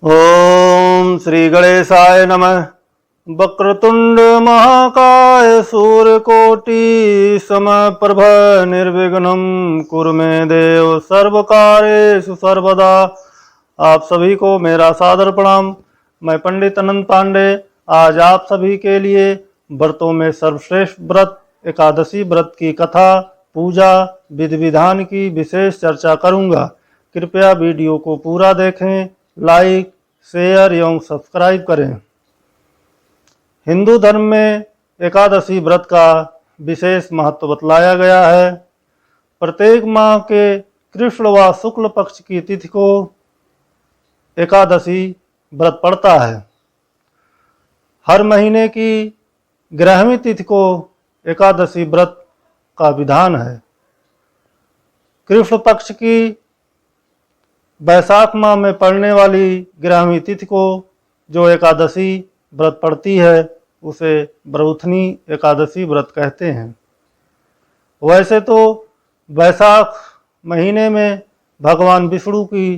ओम श्री गणेशाय नमः। वक्रतुंड महाकाय सूर्यकोटि समप्रभ निर्विघ्नं कुरु मे देव सर्वकार्येषु सर्वदा। आप सभी को मेरा सादर प्रणाम। मैं पंडित अनंत पांडे आज आप सभी के लिए व्रतों में सर्वश्रेष्ठ व्रत एकादशी व्रत की कथा, पूजा, विधि विधान की विशेष चर्चा करूंगा। कृपया वीडियो को पूरा देखें, लाइक, शेयर एवं सब्सक्राइब करें। हिंदू धर्म में एकादशी व्रत का विशेष महत्व बतलाया गया है। प्रत्येक माह के कृष्ण व शुक्ल पक्ष की तिथि को एकादशी व्रत पड़ता है। हर महीने की 11वीं तिथि को एकादशी व्रत का विधान है। कृष्ण पक्ष की वैशाख माह में पड़ने वाली 11वीं तिथि को जो एकादशी व्रत पड़ती है उसे ब्रौथनी एकादशी व्रत कहते हैं। वैसे तो वैशाख महीने में भगवान विष्णु की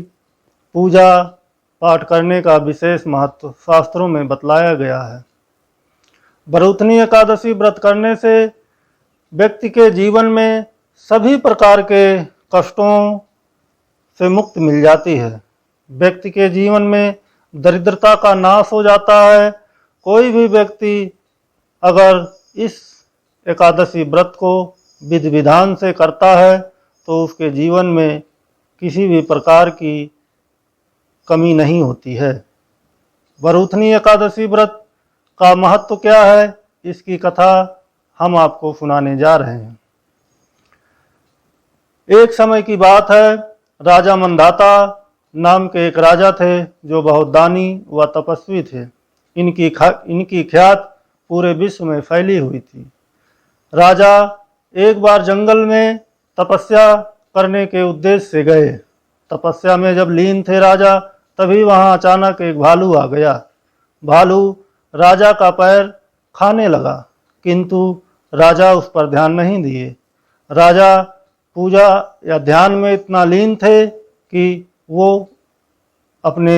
पूजा पाठ करने का विशेष महत्व शास्त्रों में बतलाया गया है। ब्रौथनी एकादशी व्रत करने से व्यक्ति के जीवन में सभी प्रकार के कष्टों से मुक्ति मिल जाती है। व्यक्ति के जीवन में दरिद्रता का नाश हो जाता है। कोई भी व्यक्ति अगर इस एकादशी व्रत को विधि विधान से करता है तो उसके जीवन में किसी भी प्रकार की कमी नहीं होती है। ब्रौथनी एकादशी व्रत का महत्व क्या है, इसकी कथा हम आपको सुनाने जा रहे हैं। एक समय की बात है, राजा मंधाता नाम के एक राजा थे जो बहुत दानी व तपस्वी थे। इनकी ख्यात पूरे विश्व में फैली हुई थी। राजा एक बार जंगल में तपस्या करने के उद्देश्य से गए। तपस्या में जब लीन थे राजा, तभी वहां अचानक एक भालू आ गया। भालू राजा का पैर खाने लगा, किंतु राजा उस पर ध्यान नहीं दिए। राजा पूजा या ध्यान में इतना लीन थे कि वो अपने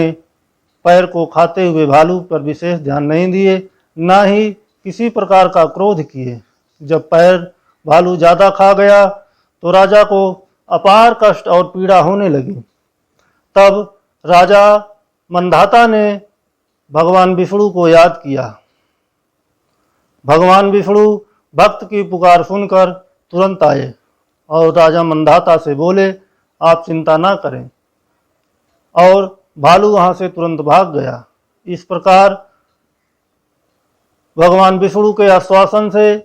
पैर को खाते हुए भालू पर विशेष ध्यान नहीं दिए, ना ही किसी प्रकार का क्रोध किए। जब पैर भालू ज़्यादा खा गया तो राजा को अपार कष्ट और पीड़ा होने लगी। तब राजा मंधाता ने भगवान विष्णु को याद किया। भगवान विष्णु भक्त की पुकार सुनकर तुरंत आए और राजा मंधाता से बोले, आप चिंता ना करें, और भालू वहां से तुरंत भाग गया। इस प्रकार भगवान विष्णु के आश्वासन से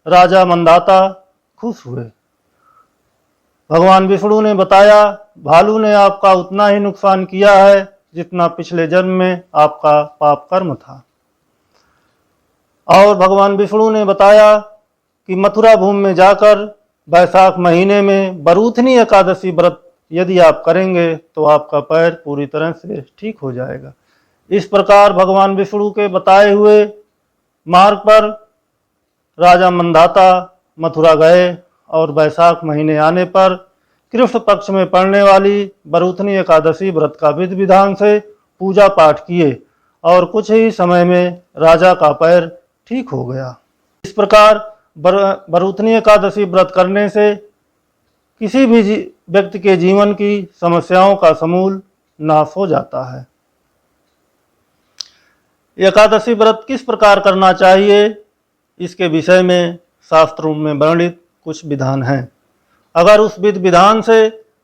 राजा मंधाता खुश हुए। भगवान विष्णु ने बताया, भालू ने आपका उतना ही नुकसान किया है जितना पिछले जन्म में आपका पाप कर्म था। और भगवान विष्णु ने बताया कि मथुरा भूमि में जाकर वैशाख महीने में ब्रौथनी एकादशी व्रत यदि आप करेंगे तो आपका पैर पूरी तरह से ठीक हो जाएगा। इस प्रकार भगवान विष्णु के बताए हुए मार्ग पर राजा मंधाता मथुरा गए और वैशाख महीने आने पर कृष्ण पक्ष में पड़ने वाली ब्रौथनी एकादशी व्रत का विधि विधान से पूजा पाठ किए और कुछ ही समय में राजा का पैर ठीक हो गया। इस प्रकार ब्रौथनी एकादशी व्रत करने से किसी भी व्यक्ति के जीवन की समस्याओं का समूल नाश हो जाता है। एकादशी व्रत किस प्रकार करना चाहिए, इसके विषय में शास्त्रों में वर्णित कुछ विधान हैं। अगर उस विधि विधान से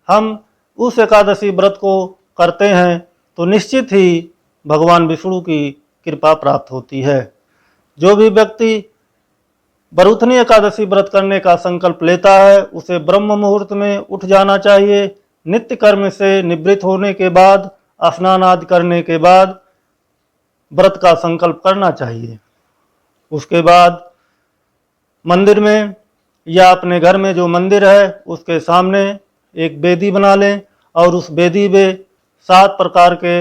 हम उस एकादशी व्रत को करते हैं तो निश्चित ही भगवान विष्णु की कृपा प्राप्त होती है। जो भी व्यक्ति ब्रौथनी एकादशी व्रत करने का संकल्प लेता है उसे ब्रह्म मुहूर्त में उठ जाना चाहिए। नित्य कर्म से निवृत्त होने के बाद, स्नान आदि करने के बाद व्रत का संकल्प करना चाहिए। उसके बाद मंदिर में या अपने घर में जो मंदिर है उसके सामने एक वेदी बना लें और उस वेदी में 7 प्रकार के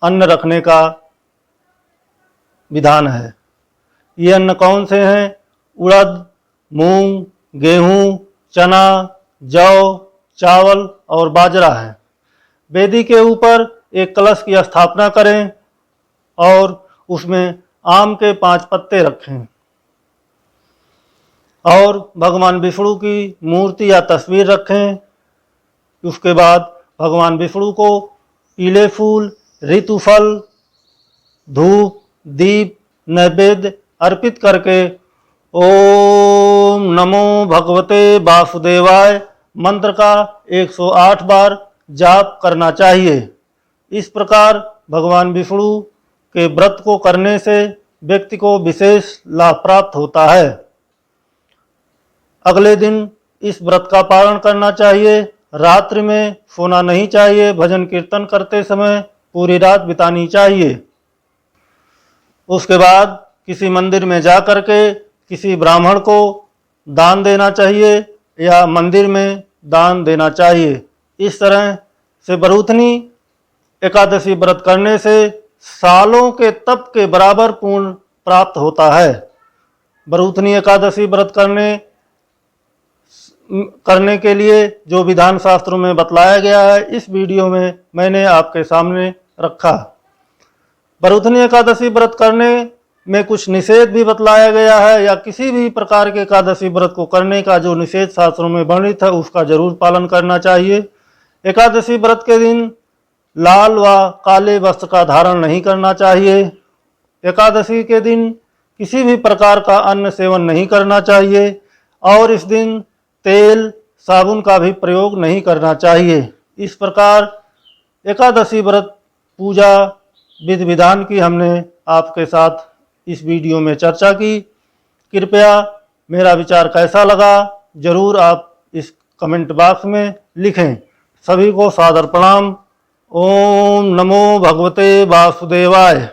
अन्न रखने का विधान है। ये अन्न कौन से हैं? उड़द, मूंग, गेहूं, चना, जौ, चावल और बाजरा है। वेदी के ऊपर एक कलश की स्थापना करें और उसमें आम के 5 पत्ते रखें और भगवान विष्णु की मूर्ति या तस्वीर रखें। उसके बाद भगवान विष्णु को पीले फूल, ऋतुफल, धूप, दीप, नैवेद्य अर्पित करके ओम नमो भगवते वासुदेवाय मंत्र का 108 बार जाप करना चाहिए। इस प्रकार भगवान विष्णु के व्रत को करने से व्यक्ति को विशेष लाभ प्राप्त होता है। अगले दिन इस व्रत का पालन करना चाहिए। रात्रि में सोना नहीं चाहिए। भजन कीर्तन करते समय पूरी रात बितानी चाहिए। उसके बाद किसी मंदिर में जा कर के किसी ब्राह्मण को दान देना चाहिए या मंदिर में दान देना चाहिए। इस तरह से बरूथनी एकादशी व्रत करने से सालों के तप के बराबर पुण्य प्राप्त होता है। बरूथनी एकादशी व्रत करने के लिए जो विधान शास्त्रों में बतलाया गया है, इस वीडियो में मैंने आपके सामने रखा। बरूथनी एकादशी व्रत करने में कुछ निषेध भी बतलाया गया है, या किसी भी प्रकार के एकादशी व्रत को करने का जो निषेध शास्त्रों में वर्णित है उसका जरूर पालन करना चाहिए। एकादशी व्रत के दिन लाल व काले वस्त्र का धारण नहीं करना चाहिए। एकादशी के दिन किसी भी प्रकार का अन्न सेवन नहीं करना चाहिए और इस दिन तेल, साबुन का भी प्रयोग नहीं करना चाहिए। इस प्रकार एकादशी व्रत पूजा विधि विधान की हमने आपके साथ इस वीडियो में चर्चा की। कृपया मेरा विचार कैसा लगा जरूर आप इस कमेंट बॉक्स में लिखें। सभी को सादर प्रणाम। ओम नमो भगवते वासुदेवाय।